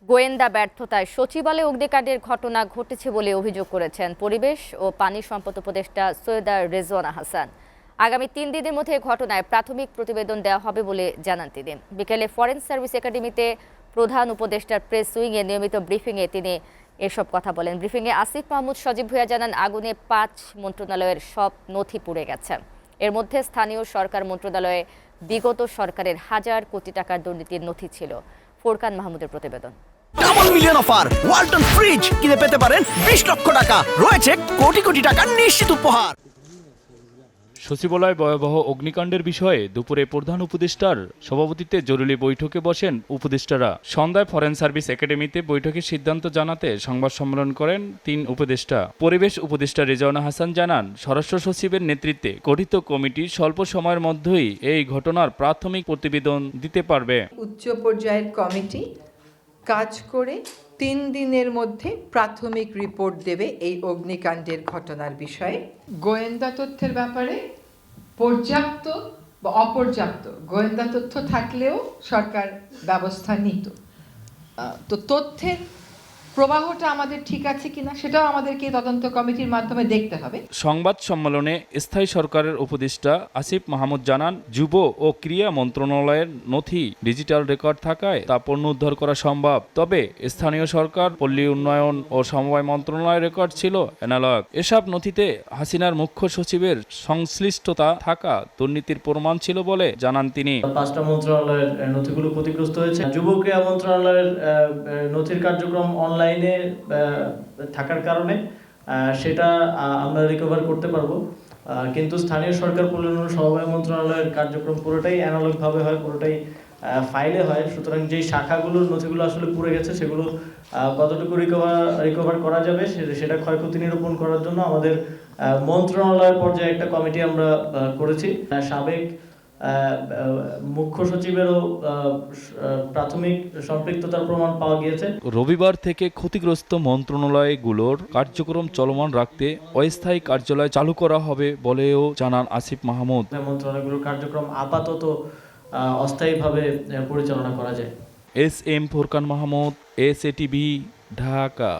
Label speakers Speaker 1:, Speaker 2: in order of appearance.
Speaker 1: গোয়েন্দা ব্যর্থতায় সচিবালয়ে অগ্নিকাণ্ডের ঘটনা ঘটেছে বলে অভিযোগ করেছেন পরিবেশ ও পানি সম্পদ উপদেষ্টা সৈয়দা রেজওয়ানা হাসান। আগামী ৩ দিনের মধ্যে ঘটনায় প্রাথমিক প্রতিবেদন দেওয়া হবে বলে জানান তিনি। বিকেলে ফরেন সার্ভিস একাডেমিতে প্রধান উপদেষ্টার প্রেস উইংয়ে নিয়মিত ব্রিফিংয়ে তিনি এসব কথা বলেন। ব্রিফিংয়ে আসিফ মাহমুদ সজীব ভুঁইয়া জানান, আগুনে ৫ মন্ত্রণালয়ের সব নথি পুড়ে গেছে। এর মধ্যে স্থানীয় সরকার মন্ত্রণালয়ে বিগত সরকারের হাজার কোটি টাকার দুর্নীতির নথি ছিল। ফোরকান মাহমুদের প্রতিবেদন।
Speaker 2: Double million offer Walton fridge কিনে পেতে পারেন ২০ লক্ষ টাকা, রয়েছে কোটি কোটি টাকার নিশ্চিত উপহার।
Speaker 3: সচিবালয় ভয়াবহ অগ্নিকাণ্ডের বিষয়ে দুপুরে প্রধান উপদেষ্টার সভাপতিত্বে জরুরি বৈঠকে বসেন উপদেষ্টারা। সন্ধ্যায় ফরেন সার্ভিস একাডেমিতে বৈঠকের সিদ্ধান্ত জানাতে সংবাদ সম্মেলন করেন ৩ উপদেষ্টা। পরিবেশ উপদেষ্টা রেজওয়ানা হাসান জানান, স্বরাষ্ট্র সচিবের নেতৃত্বে গঠিত কমিটি স্বল্প সময়ের মধ্যেই এই ঘটনার প্রাথমিক প্রতিবেদন দিতে পারবে।
Speaker 4: উচ্চ পর্যায়ের কমিটি কাজ করে ৩ দিনের মধ্যে প্রাথমিক রিপোর্ট দেবে এই অগ্নিকাণ্ডের ঘটনার বিষয়ে। গোয়েন্দা তথ্যের ব্যাপারে পর্যাপ্ত বা অপর্যাপ্ত গোয়েন্দা তথ্য থাকলেও সরকার ব্যবস্থা নিত। তো তথ্যের প্রবাহটা আমাদের ঠিক আছে কিনা সেটাও আমাদেরকে তদন্ত কমিটির মাধ্যমে দেখতে হবে।
Speaker 3: সংবাদ সম্মেলনে স্থায়ী সরকারের উপদেষ্টা আসিফ মাহমুদ জানান, যুব ও ক্রীড়া মন্ত্রণালয়ের নথি ডিজিটাল রেকর্ড থাকায় তা পুনরুদ্ধার করা সম্ভব। তবে স্থানীয় সরকার, পল্লী উন্নয়ন ও সমবায় মন্ত্রণালয়ের রেকর্ড ছিল অ্যানালগ। এসব নথিতে হাসিনার মুখ্য সচিবের সংশ্লিষ্টতা থাকা দুর্নীতির প্রমাণ ছিল বলে জানান তিনি।
Speaker 5: 5টা মন্ত্রণালয়ের নথিগুলো ক্ষতিগ্রস্ত হয়েছে। যুব ক্রীড়া মন্ত্রণালয়ের নথির কার্যক্রম অনলাইনে থাকার কারণে সেটা আমরা রিকভার করতে পারবো, কিন্তু স্থানীয় সরকার, পল্লী উন্নয়ন, সমবায় মন্ত্রণালয়ের কার্যক্রম পুরোটাই অ্যানালগ ভাবে হয়, পুরোটাই ফাইলে হয়। সুতরাং যেই শাখাগুলোর নথিগুলো আসলে পুড়ে গেছে সেগুলো কতটুকু রিকভার করা যাবে সেটা ক্ষয়ক্ষতি নিরূপণ করার জন্য আমাদের মন্ত্রণালয় পর্যায়ে একটা কমিটি আমরা করেছি। সাবেক মুখ্য সচিবেরও প্রাথমিক সম্পৃক্ততার প্রমাণ পাওয়া গিয়েছে।
Speaker 3: রবিবার থেকে ক্ষতিগ্রস্ত মন্ত্রণালয়গুলোর কার্যক্রম চলমান রাখতে অস্থায়ী কার্যালয় চালু করা হবে বলেও জানান আসিফ মাহমুদ।
Speaker 5: মন্ত্রণালয়গুলোর কার্যক্রম আপাতত অস্থায়ীভাবে পরিচালনা করা যায়।
Speaker 3: S M Forkan Mahmud, SATV, Dhaka.